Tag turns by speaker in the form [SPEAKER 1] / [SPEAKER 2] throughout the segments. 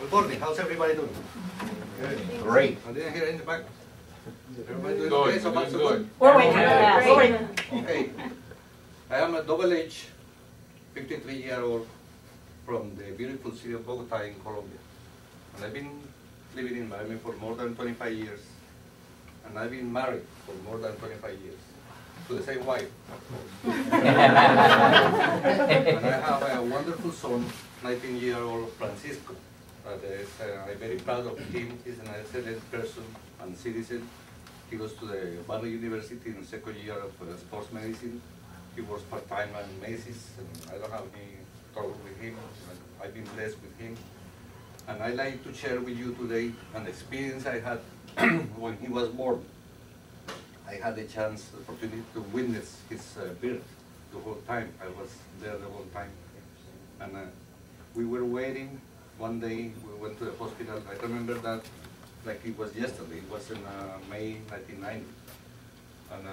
[SPEAKER 1] Good morning. How's everybody doing? Good. Great. I didn't hear in the back. Everybody doing okay? So far, so good.
[SPEAKER 2] We're waiting. We're waiting.
[SPEAKER 1] Okay. I am a double-aged 53-year-old from the beautiful city of Bogota in Colombia. And I've been living in Miami for more than 25 years. And I've been married for more than 25 years. To the same wife. And I have a wonderful son, 19-year-old Francisco. I'm very proud of him. He's an excellent person and citizen. He goes to the Barry University in the second year of sports medicine. He works part-time at Macy's, and I don't have any trouble with him. I've been blessed with him. And I'd like to share with you today an experience I had when he was born. I had the opportunity to witness his birth the whole time. I was there the whole time. And we were waiting. One day we went to the hospital. I remember that like it was yesterday. It was in May 1990. And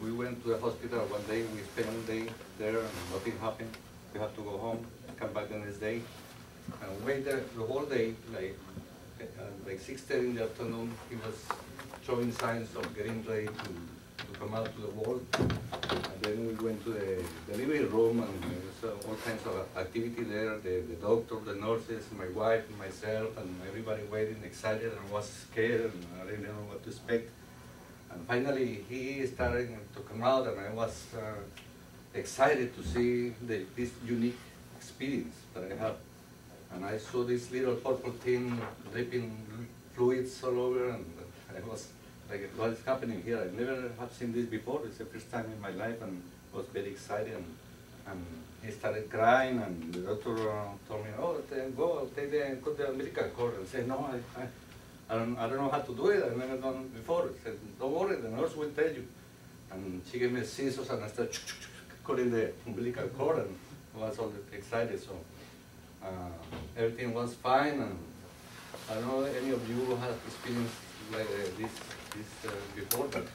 [SPEAKER 1] we went to the hospital one day. We spent one day there and nothing happened. We had to go home, come back the next day. And wait there the whole day, like 6:30 in the afternoon, he was showing signs of getting ready to come out to the world. And then we went to the delivery room, and there was all kinds of activity there. The doctor, the nurses, my wife, and myself, and everybody waiting, excited, and was scared, and I didn't know what to expect. And finally, he started to come out, and I was excited to see this unique experience that I have. And I saw this little purple thing dripping fluids all over, and I was like, what is happening here? I never have seen this before. It's the first time in my life, and I was very excited. And he started crying, and the doctor told me, "Oh, go cut the umbilical cord." And I said, "No, I don't know how to do it. I've never done it before." He said, "Don't worry, the nurse will tell you." And she gave me scissors, and I started cutting the umbilical cord, and I was all excited. So everything was fine, and I don't know if any of you have experienced like this before, but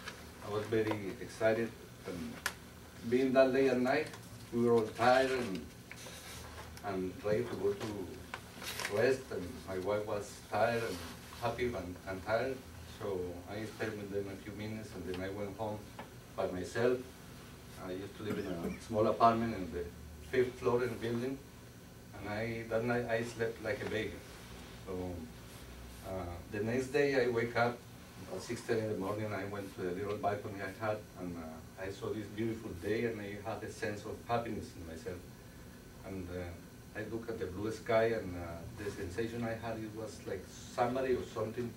[SPEAKER 1] I was very excited. And being that late at night, we were all tired and ready to go to rest, and my wife was tired and happy and tired, so I spent with them a few minutes, and then I went home by myself. I used to live in a small apartment in the 5th floor in the building, and that night I slept like a baby. So the next day I wake up at 6:30 in the morning. I went to the little balcony I had, and I saw this beautiful day, and I had a sense of happiness in myself. And I looked at the blue sky, and the sensation I had, it was like somebody or something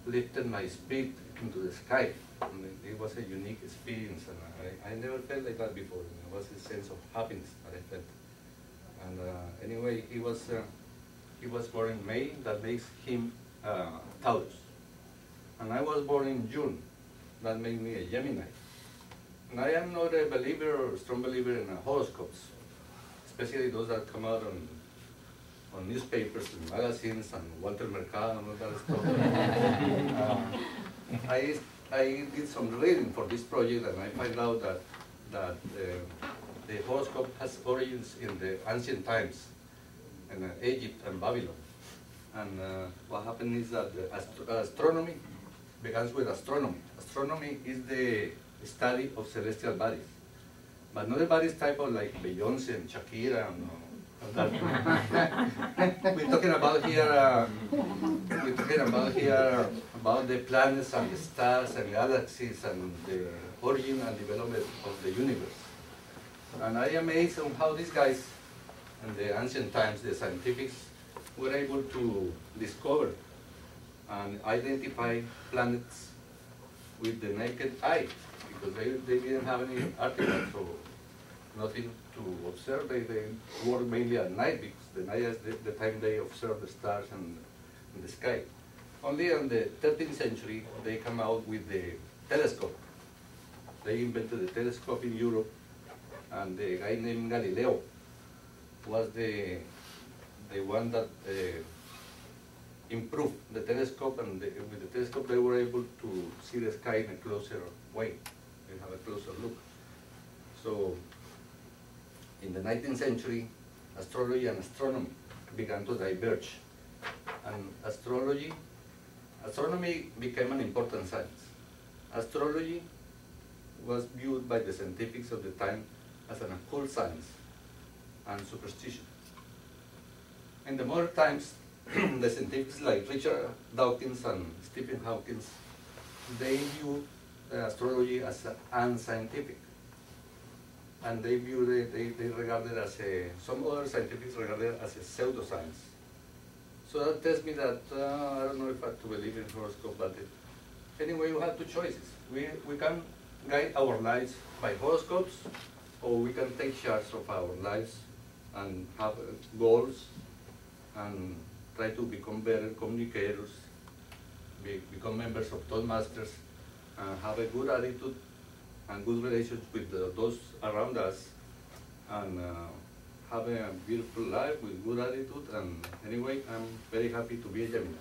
[SPEAKER 1] lifted my spirit into the sky. And it was a unique experience, and I never felt like that before. It was a sense of happiness that I felt. And anyway, he was born in May. That makes him Taurus. And I was born in June. That made me a Gemini. And I am not a believer or a strong believer in horoscopes, especially those that come out on newspapers and magazines and Walter Mercado and all that stuff. I did some reading for this project, and I find out that the horoscope has origins in the ancient times in Egypt and Babylon. And what happened is that astronomy begins with astronomy. Astronomy is the study of celestial bodies, but not the bodies type of like Beyonce and Shakira and that. We're talking about here about the planets and the stars and galaxies and the origin and development of the universe. And I am amazed on how these guys in the ancient times, the scientists, were able to discover and identify planets with the naked eye, because they didn't have any artifacts or nothing to observe. They work mainly at night, because the night is the time they observe the stars and the sky. Only in the 13th century they come out with the telescope. They invented the telescope in Europe, and the guy named Galileo was the one that improved the telescope, and with the telescope they were able to see the sky in a closer way. They have a closer look. So in the 19th century, astrology and astronomy began to diverge. And astronomy became an important science. Astrology was viewed by the scientifics of the time as an occult science and superstition. In the modern times, the scientists like Richard Dawkins and Stephen Hawking, they view astrology as unscientific. And they regard it as some other scientists regard it as a pseudoscience. So that tells me that, I don't know if I have to believe in horoscope, but anyway, you have two choices. We can guide our lives by horoscopes, or we can take charge of our lives and have goals and try to become better communicators, become members of Toastmasters, and have a good attitude and good relations with those around us, and have a beautiful life with good attitude. And anyway, I'm very happy to be a Gemini.